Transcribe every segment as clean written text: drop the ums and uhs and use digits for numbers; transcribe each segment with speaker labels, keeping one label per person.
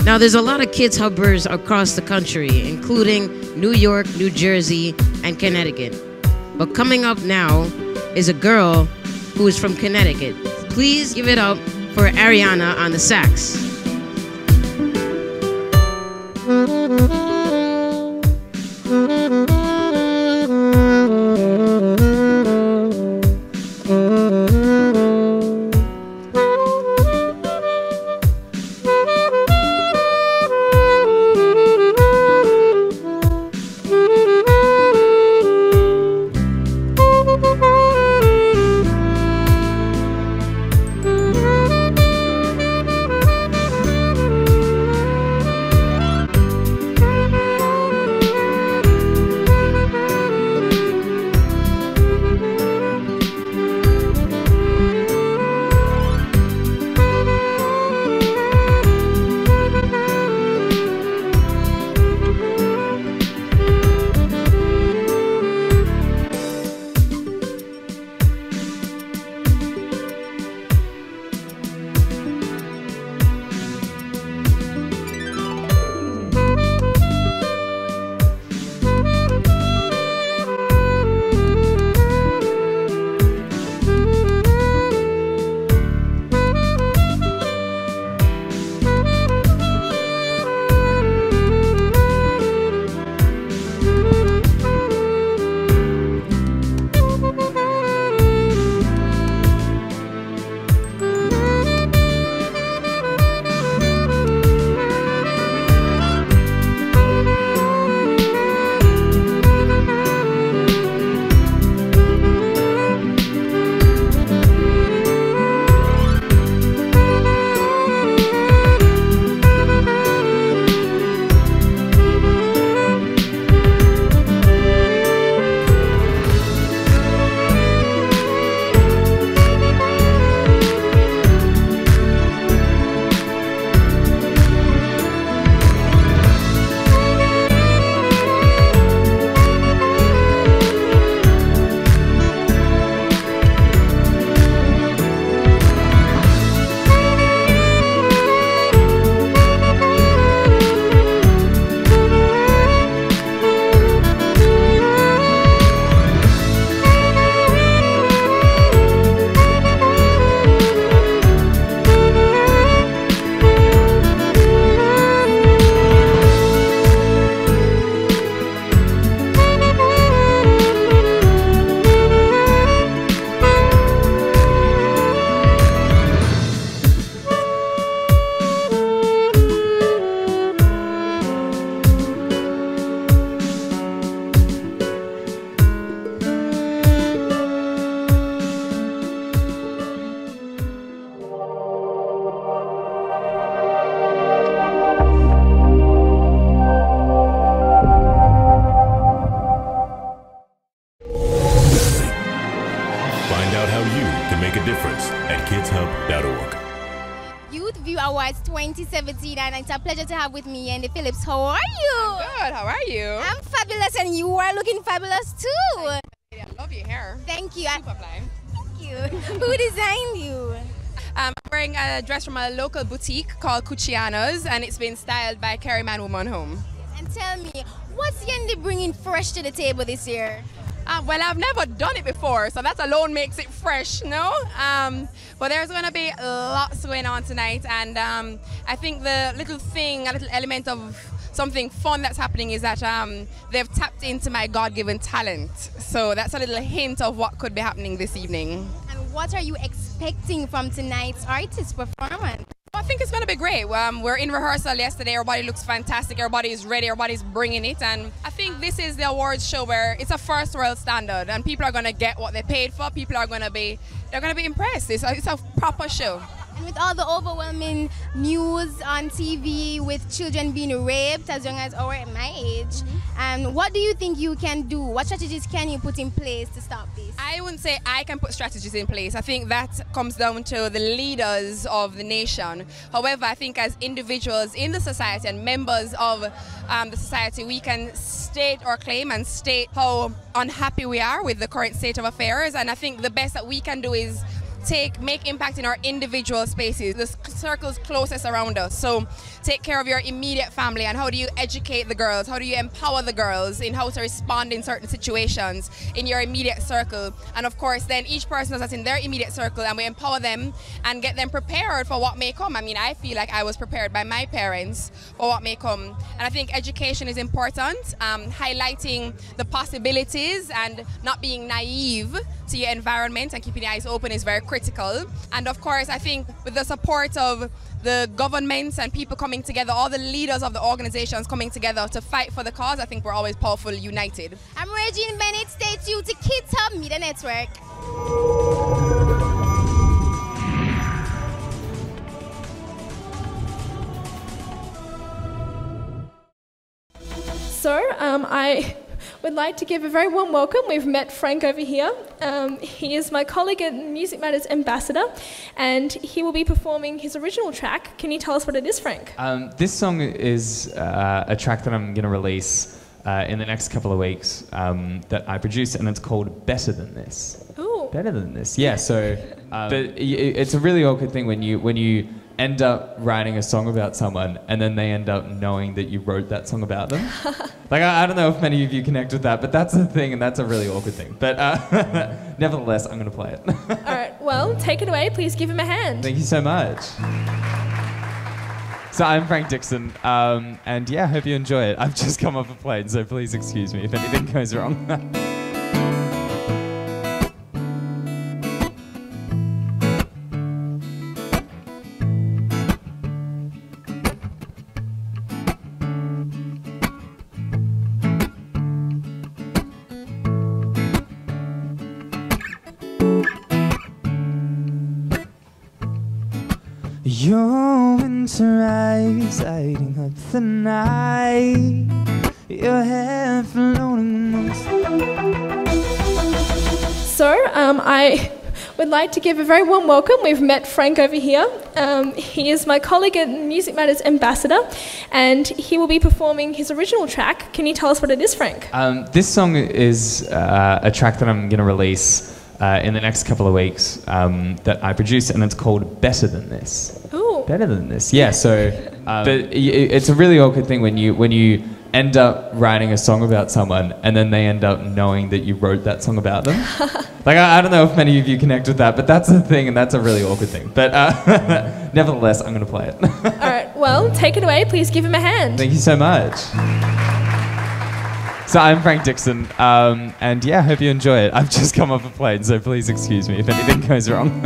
Speaker 1: Now, there's a lot of KiDz Hubbers across the country, including New York, New Jersey, and Connecticut. But coming up now is a girl who is from Connecticut. Please give it up for Ariana on the sax.
Speaker 2: at KiDzHuB.org.
Speaker 3: Youth View Awards 2017, and it's a pleasure to have with me Andy Phillips. How are you?
Speaker 4: I'm good. How are you?
Speaker 3: I'm fabulous, and you are looking fabulous too.
Speaker 4: I love your hair.
Speaker 3: Thank you.
Speaker 4: Super fly.
Speaker 3: Thank you. Who designed you?
Speaker 4: I'm wearing a dress from a local boutique called Cucciano's, and it's been styled by Carrie Man Woman Home.
Speaker 3: And tell me, what's Yendi bringing fresh to the table this year?
Speaker 4: Well, I've never done it before, so that alone makes it fresh, no? But there's going to be lots going on tonight, and I think the little thing, a little element of something fun that's happening is that they've tapped into my God-given talent. So that's a little hint of what could be happening this evening.
Speaker 3: And what are you expecting from tonight's artist performance?
Speaker 4: I think it's going to be great. We're in rehearsal yesterday. Everybody looks fantastic. Everybody is ready. Everybody's bringing it. And I think this is the awards show where it's a first world standard, and people are going to get what they paid for. People are going to be, impressed. It's a proper show.
Speaker 3: And with all the overwhelming news on TV with children being raped as young as my age, what do you think you can do? What strategies can you put in place to stop this?
Speaker 4: I wouldn't say I can put strategies in place. I think that comes down to the leaders of the nation. However, I think as individuals in the society and members of the society, we can state our claim and state how unhappy we are with the current state of affairs. And I think the best that we can do is make impact in our individual spaces, the circles closest around us. So take care of your immediate family, and how do you educate the girls? How do you empower the girls in how to respond in certain situations in your immediate circle? And of course, then each person that's in their immediate circle, and we empower them and get them prepared for what may come. I mean, I feel like I was prepared by my parents for what may come. And I think education is important, highlighting the possibilities and not being naive to your environment and keeping your eyes open is very critical. And of course, I think with the support of the governments and people coming together, all the leaders of the organizations coming together to fight for the cause, I think we're always powerful, united.
Speaker 3: I'm Regine Bennett. Stay tuned to KiDz HuB Media Network.
Speaker 5: So, I would like to give a very warm welcome. We've met Frank over here. He is my colleague and Music Matters ambassador, and he will be performing his original track. Can you tell us what it is, Frank?
Speaker 6: This song is a track that I'm going to release in the next couple of weeks that I produced, and it's called Better Than This.
Speaker 5: Ooh.
Speaker 6: Better Than This, yeah. So, but it's a really awkward thing when you end up writing a song about someone and then they end up knowing that you wrote that song about them. Like, I don't know if many of you connect with that, but that's a thing, and that's a really awkward thing. But nevertheless, I'm going to play it.
Speaker 5: All right, well, take it away. Please give him a hand.
Speaker 6: Thank you so much. So I'm Frank Dixon, and yeah, I hope you enjoy it. I've just come off a plane, so please excuse me if anything goes wrong. Your winter eyes lighting up the night, your hair floating amongst.
Speaker 5: So, I would like to give a very warm welcome. We've met Frank over here. He is my colleague and Music Matters ambassador, and he will be performing his original track. Can you tell us what it is, Frank?
Speaker 6: This song is a track that I'm going to release in the next couple of weeks that I produced, and it's called Better Than This.
Speaker 5: Ooh.
Speaker 6: Better Than This, yeah. So, but it's a really awkward thing when you end up writing a song about someone and then they end up knowing that you wrote that song about them. Like, I don't know if many of you connect with that, but that's a thing, and that's a really awkward thing. But nevertheless, I'm going to play it.
Speaker 5: All right, well, take it away. Please give him a hand.
Speaker 6: Thank you so much. So I'm Frank Dixon, and yeah, I hope you enjoy it. I've just come off a plane, so please excuse me if anything goes wrong.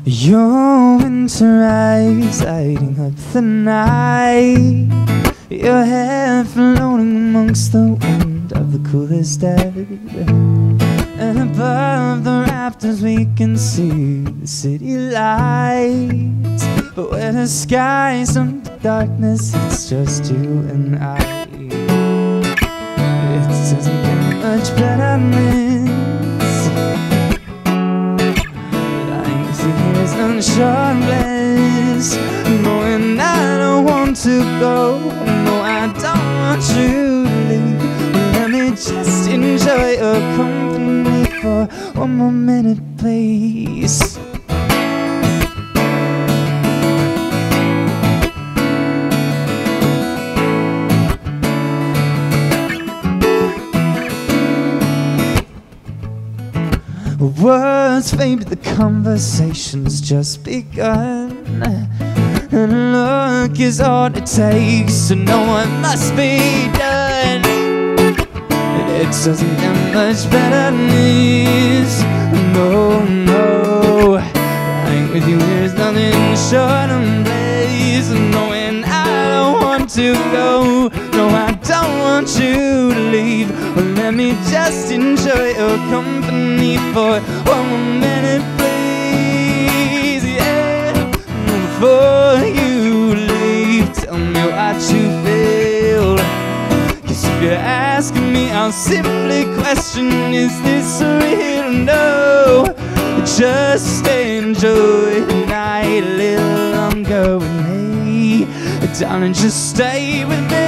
Speaker 6: Your winter eyes lighting up the night, your hair floating amongst the wind of the coolest day. And above the rafters we can see the city lights, but where the sky's under darkness, it's just you and I. It doesn't get much better than this. Sunshine bliss, knowing I don't want to go, no, I don't want you to leave. Let me just enjoy your company for one more minute, please. Words fade, but the conversation's just begun, and look is all it takes to know it must be done. It doesn't get much better than this. No, no, lying with you is nothing short of bliss. Knowing I don't want to go, no, I don't want you to leave. Well, let me just enjoy your company for one more minute, please, yeah. Before you leave, tell me what you feel, 'cause if you ask me, I'll simply question, is this real? No, just enjoy the night a little longer with me. Darling, just stay with me.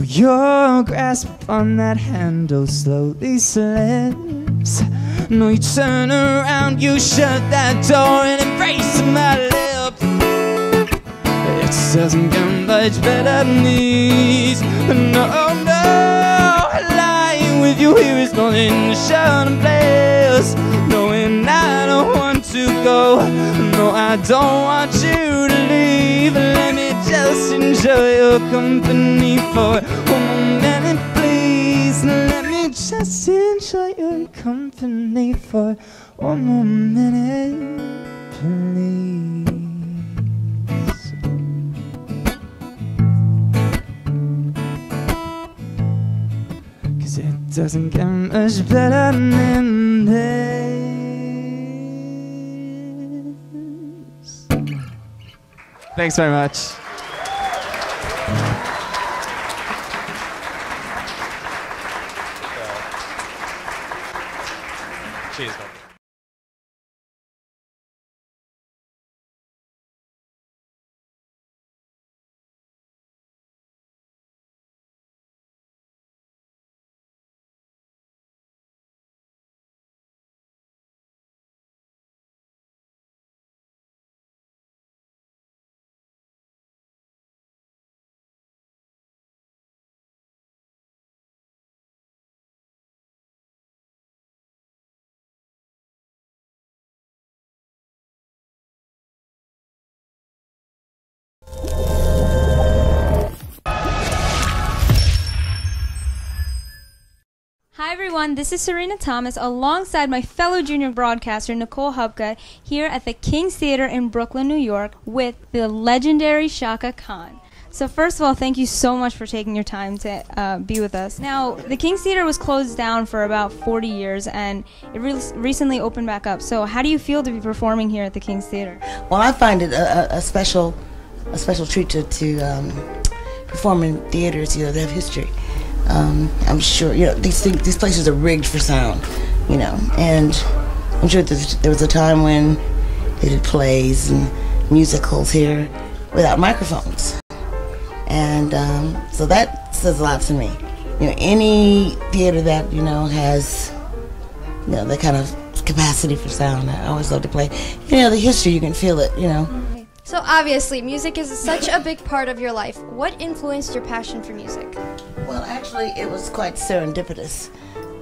Speaker 6: Your grasp on that handle slowly slips. No, you turn around, you shut that door and embrace my lips. It doesn't get much better than these. No, no, lying with you here is nothing short of bliss. Knowing I don't want to go, no, I don't want you to leave. Let me just enjoy your company for one minute, please. Let me just enjoy your company for one more minute, please. 'Cause it doesn't get much better than this. Thanks very much.
Speaker 7: Cheers, man.
Speaker 8: Hi everyone, this is Serena Thomas alongside my fellow junior broadcaster KiDz HuB here at the King's Theater in Brooklyn, New York with the legendary Chaka Khan. So first of all, thank you so much for taking your time to be with us. Now, the King's Theater was closed down for about 40 years and it recently opened back up. So how do you feel to be performing here at the King's Theater?
Speaker 9: Well, I find it a special treat to perform in theaters, that have history. I'm sure, these places are rigged for sound, and I'm sure there was a time when they did plays and musicals here without microphones. And so that says a lot to me. Any theater that, has, that kind of capacity for sound, I always love to play. The history, you can feel it,
Speaker 10: So obviously, music is such a big part of your life. What influenced your passion for music?
Speaker 9: Well, actually, it was quite serendipitous.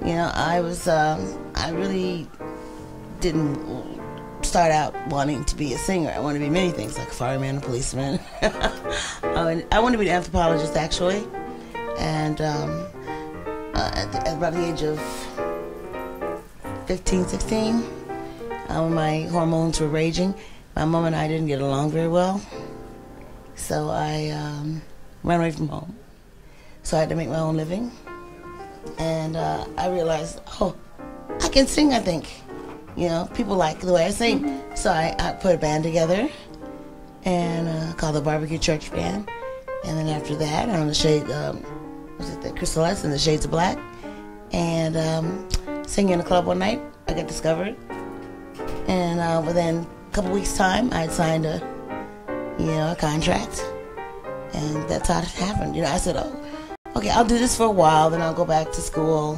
Speaker 9: I really didn't start out wanting to be a singer. I wanted to be many things, like a fireman, a policeman. I wanted to be an anthropologist, actually. And at about the age of 15, 16, when my hormones were raging, my mom and I didn't get along very well. So I ran away from home. So I had to make my own living. And I realized, I can sing, I think. People like the way I sing. So I put a band together and called the Barbecue Church Band. And then after that, on the the Crystal S and the Shades of Black. And singing in a club one night, I got discovered. And within a couple weeks' time, I had signed a contract. And that's how it happened. I said, okay, I'll do this for a while, then I'll go back to school,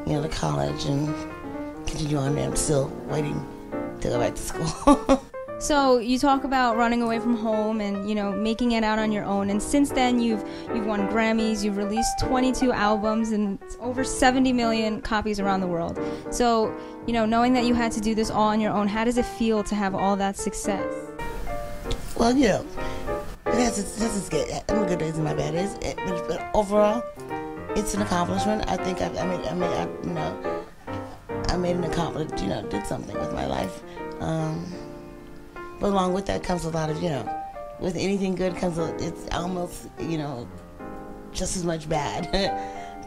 Speaker 9: to college and continue on. I'm still waiting to go back to school.
Speaker 8: So you talk about running away from home and, making it out on your own. And since then, you've won Grammys, you've released 22 albums, and over 70 million copies around the world. So, knowing that you had to do this all on your own, how does it feel to have all that success? Well,
Speaker 9: This is good. I'm good days and my bad days, but overall, it's an accomplishment. I think I made an accomplishment. Did something with my life. But along with that comes a lot of, with anything good comes it's almost, just as much bad.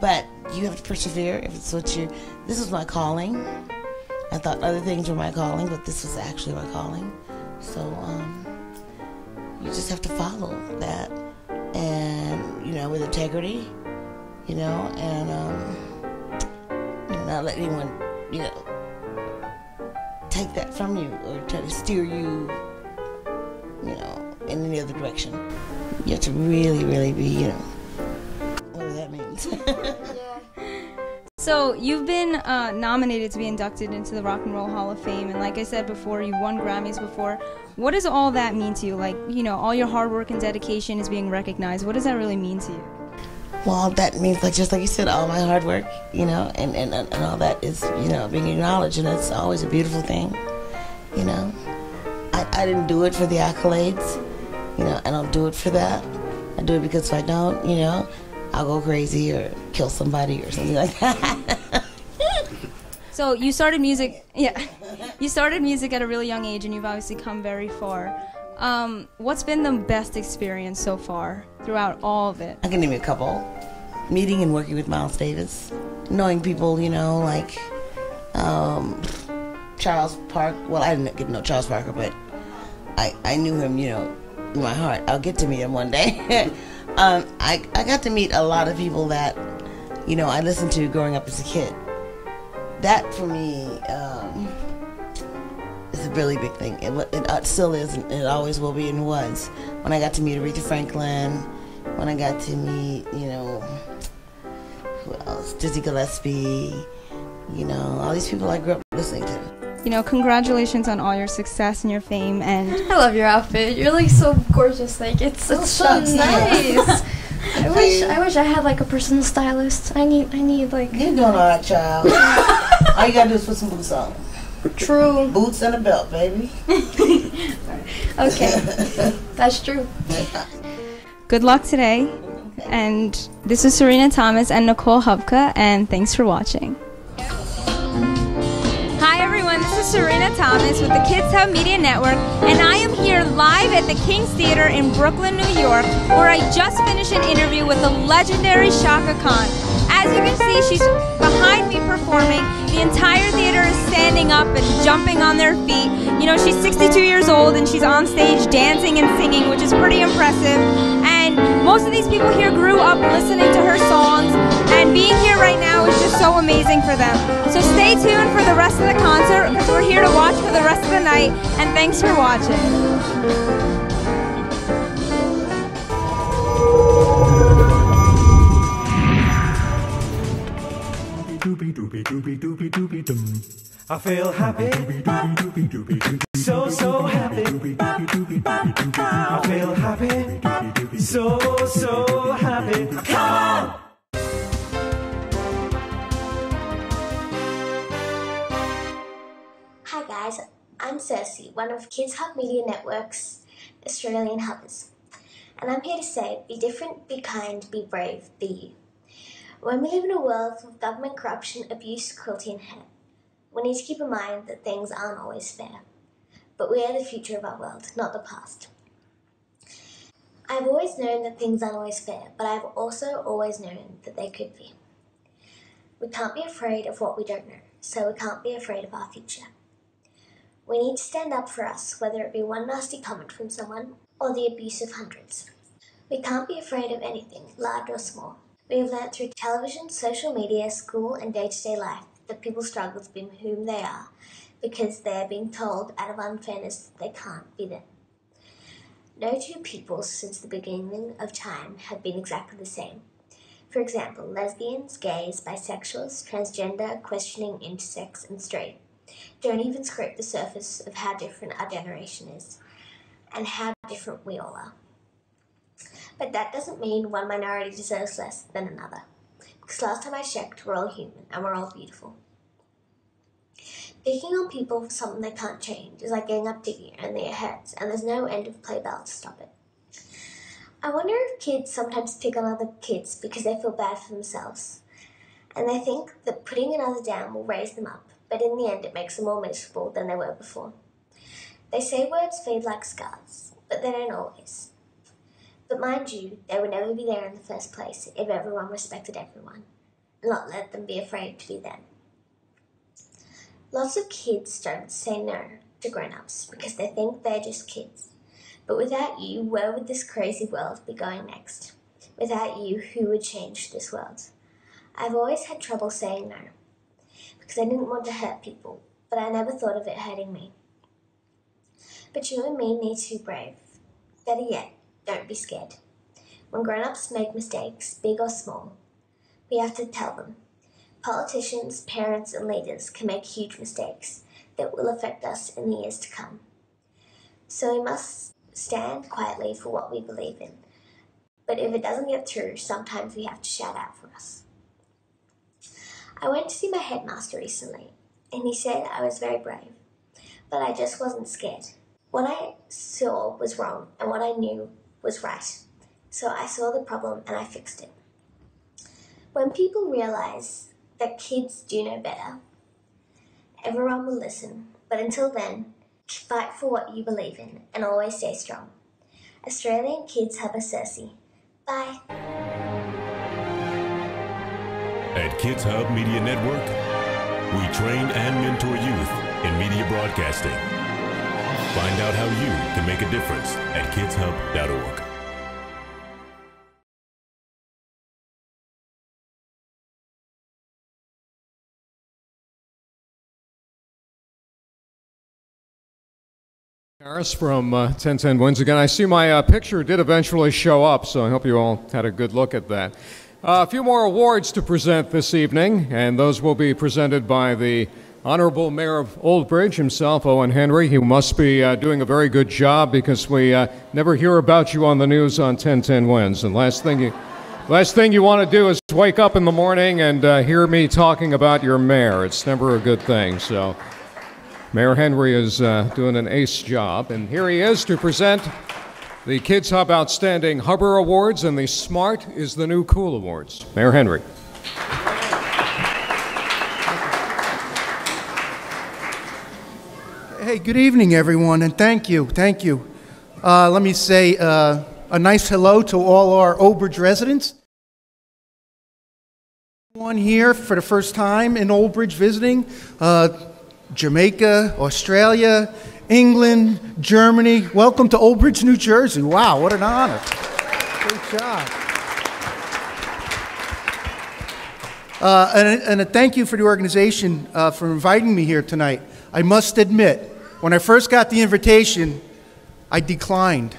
Speaker 9: But you have to persevere if it's what you. This was my calling. I thought other things were my calling, but this was actually my calling. So you just have to follow that, and with integrity, and not let anyone, take that from you or try to steer you, in any other direction. You have to really, really be, whatever that means.
Speaker 8: So you've been nominated to be inducted into the Rock and Roll Hall of Fame, and like I said before, you've won Grammys before. What does all that mean to you? Like, all your hard work and dedication is being recognized. What does that really mean to you?
Speaker 9: Well, that means, just like you said, all my hard work, and all that is, being acknowledged, and it's always a beautiful thing, I didn't do it for the accolades, I don't do it for that. I do it because if I don't, I'll go crazy or kill somebody or something like that.
Speaker 8: So you started music, you started music at a really young age, and you've obviously come very far. What's been the best experience so far throughout all of it?
Speaker 9: I can name you a couple. Meeting and working with Miles Davis. Knowing people, like Charles Park. Well, I didn't get to know Charles Parker, but I knew him, in my heart. I'll get to meet him one day. I got to meet a lot of people that, I listened to growing up as a kid. That, for me, is a really big thing. It still is, and it always will be, and was. When I got to meet Aretha Franklin, when I got to meet, who else? Dizzy Gillespie, all these people I grew up listening to.
Speaker 8: Congratulations on all your success and your fame, and
Speaker 10: I love your outfit. You're so gorgeous. It's so nice. I wish I had a personal stylist. I need
Speaker 9: You're doing all right, child. All you gotta do is put some boots on.
Speaker 10: True.
Speaker 9: Boots and a belt, baby.
Speaker 10: Okay, that's true.
Speaker 8: good luck today. And this is Serena Thomas and Nicole Hubka, and thanks for watching. Hi everyone, this is Serena Thomas with the KiDz HuB Media Network, and I am here live at the King's Theater in Brooklyn, New York, where I just finished an interview with the legendary Chaka Khan. As you can see, she's behind me performing. The entire theater is standing up and jumping on their feet. She's 62 years old and she's on stage dancing and singing, which is pretty impressive. And most of these people here grew up listening to her songs, and being here right now is just so amazing for them. So stay tuned for the rest of the concert, because we're here to watch for the rest of the night, and thanks for watching.
Speaker 6: I feel happy, so happy. I feel happy, so happy. Come on!
Speaker 7: Hi guys, I'm Cersei, one of KiDz HuB Media Network's Australian hubbers. And I'm here to say, be different, be kind, be brave, be you. When we live in a world of government corruption, abuse, cruelty and hate, we need to keep in mind that things aren't always fair. But we are the future of our world, not the past. I've always known that things aren't always fair, but I've also always known that they could be. We can't be afraid of what we don't know, so we can't be afraid of our future. We need to stand up for us, whether it be one nasty comment from someone or the abuse of hundreds. We can't be afraid of anything, large or small. We have learnt through television, social media, school and day-to-day life that people struggle to be whom they are because they are being told out of unfairness that they can't be them. No two people since the beginning of time have been exactly the same. For example, lesbians, gays, bisexuals, transgender, questioning, intersex and straight don't even scrape the surface of how different our generation is and how different we all are. But that doesn't mean one minority deserves less than another. Because last time I checked, we're all human and we're all beautiful. Picking on people for something they can't change is like getting up digging in their heads, and there's no end of play bell to stop it. I wonder if kids sometimes pick on other kids because they feel bad for themselves. And they think that putting another down will raise them up, but in the end it makes them more miserable than they were before. They say words fade like scars, but they don't always. But mind you, they would never be there in the first place if everyone respected everyone. and not let them be afraid to be them. Lots of kids started to say no to grown-ups because they think they're just kids. But without you, where would this crazy world be going next? Without you, who would change this world? I've always had trouble saying no because I didn't want to hurt people, but I never thought of it hurting me. But you and me need to be brave. Better yet, don't be scared. When grown-ups make mistakes, big or small, we have to tell them. Politicians, parents, and leaders can make huge mistakes that will affect us in the years to come. So we must stand quietly for what we believe in. But if it doesn't get through, sometimes we have to shout out for us. I went to see my headmaster recently, and he said I was very brave, but I just wasn't scared. What I saw was wrong, and what I knew was right. So I saw the problem and I fixed it. When people realize that kids do know better, everyone will listen. But until then, fight for what you believe in and always stay strong. Australian KiDz HuB Cersei. Bye.
Speaker 2: At KiDz HuB Media Network, we train and mentor youth in media broadcasting. Find out how you can make a difference at KiDzHuB.org.
Speaker 11: Harris from 1010 Wins again. I see my picture did eventually show up, so I hope you all had a good look at that. A few more awards to present this evening, and those will be presented by the Honorable Mayor of Old Bridge himself, Owen Henry. He must be doing a very good job because we never hear about you on the news on 1010 Wins. And last thing you want to do is wake up in the morning and hear me talking about your mayor. It's never a good thing. So Mayor Henry is doing an ace job. And here he is to present the KiDz HuB Outstanding Hubber Awards and the Smart is the New Cool Awards. Mayor Henry.
Speaker 12: Hey, good evening, everyone, and thank you. Let me say a nice hello to all our Old Bridge residents. One here for the first time in Old Bridge visiting, Jamaica, Australia, England, Germany. Welcome to Old Bridge, New Jersey. Wow, what an honor. Great job. And a thank you for the organization for inviting me here tonight. I must admit, when I first got the invitation, I declined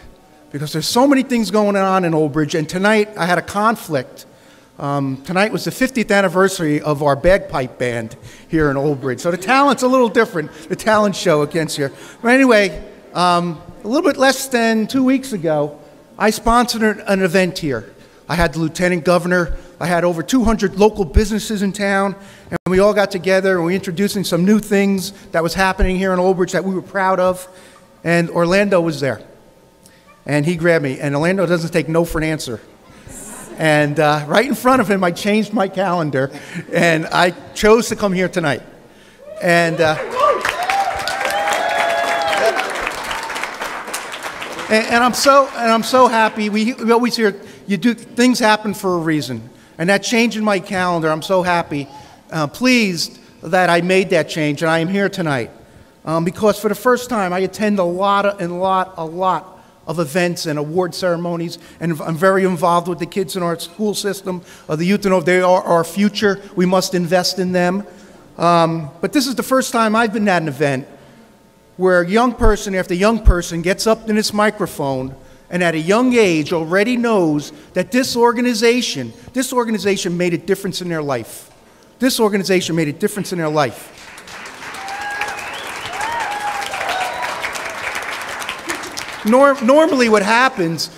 Speaker 12: because there's so many things going on in Old Bridge, and tonight I had a conflict. Tonight was the 50th anniversary of our bagpipe band here in Old Bridge, so the talent's a little different, the talent show against here. But anyway, a little bit less than 2 weeks ago, I sponsored an event here. I had the Lieutenant Governor, I had over 200 local businesses in town, and we all got together and we were introducing some new things that was happening here in Old Bridge that we were proud of, and Orlando was there. And he grabbed me, and Orlando doesn't take no for an answer. And right in front of him, I changed my calendar, and I chose to come here tonight. And I'm so happy. We always hear things happen for a reason, and that change in my calendar, I'm so happy, pleased that I made that change, and I am here tonight because for the first time I attend a lot of events and award ceremonies, and I'm very involved with the kids in our school system, the youth. They are our future. We must invest in them. But this is the first time I've been at an event where young person after young person gets up in this microphone and at a young age already knows that this organization made a difference in their life. This organization made a difference in their life. Normally what happens,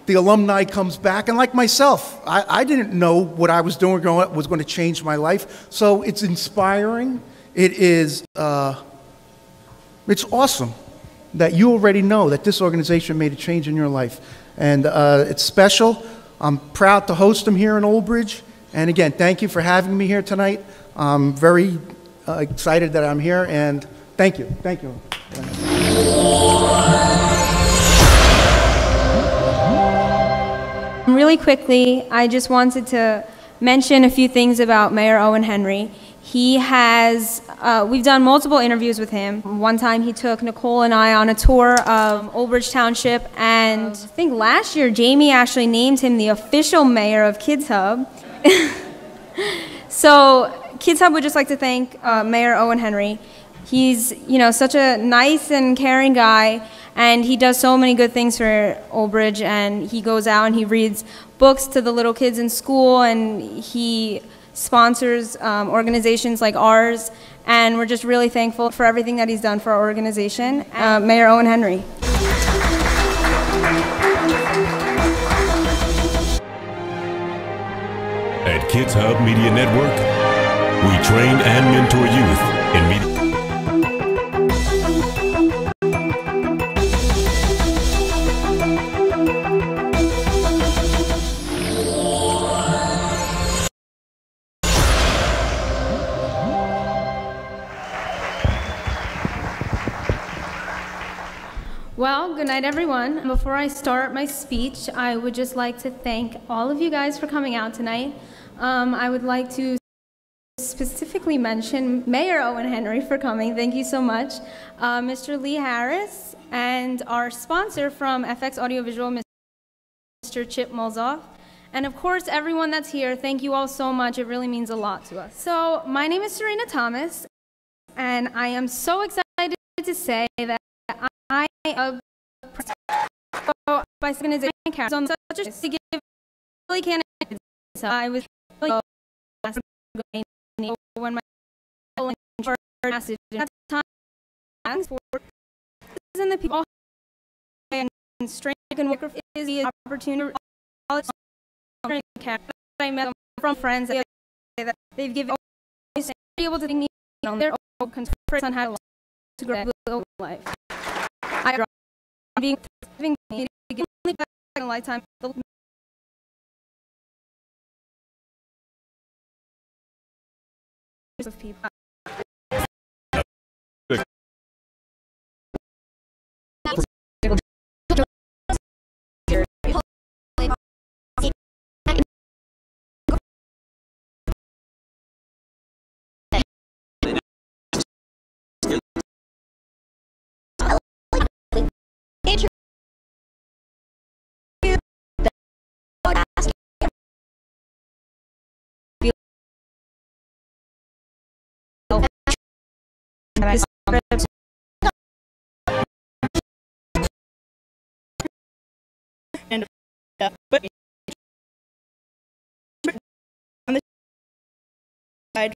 Speaker 12: the alumni comes back, and like myself, I didn't know what I was doing growing up was going to change my life. So it's inspiring. It's awesome that you already know that this organization made a change in your life. And it's special. I'm proud to host them here in Old Bridge. And again, thank you for having me here tonight. I'm very excited that I'm here, and thank you. Thank you.
Speaker 8: Really quickly, I just wanted to mention a few things about Mayor Owen Henry. He has, we've done multiple interviews with him. One time he took Nicole and I on a tour of Old Bridge Township, and I think last year Jamie actually named him the official mayor of KiDz HuB. So KiDz HuB would just like to thank Mayor Owen Henry. He's, you know, such a nice and caring guy, and he does so many good things for Old Bridge, and he goes out and he reads books to the little kids in school, and he sponsors organizations like ours, and we're just really thankful for everything that he's done for our organization. Mayor Owen Henry.
Speaker 2: At KiDz HuB Media Network, we train and mentor youth in media.
Speaker 5: Well, good night, everyone. Before I start my speech, I would just like to thank all of you guys for coming out tonight. I would like to specifically mention Mayor Owen Henry for coming. Thank you so much. Mr. Lee Harris, and our sponsor from FX Audiovisual, Mr. Chip Molzoff. And of course, everyone that's here, thank you all so much. It really means a lot to us. So, my name is Serena Thomas, and I am so excited to say that I by organization on such a to give really can't. So I was really when my message at the time for and the people and strength and work is the opportunity that I met from friends that they've given able to me on their own conference on how to grow life. I being a lifetime of people. But on the side,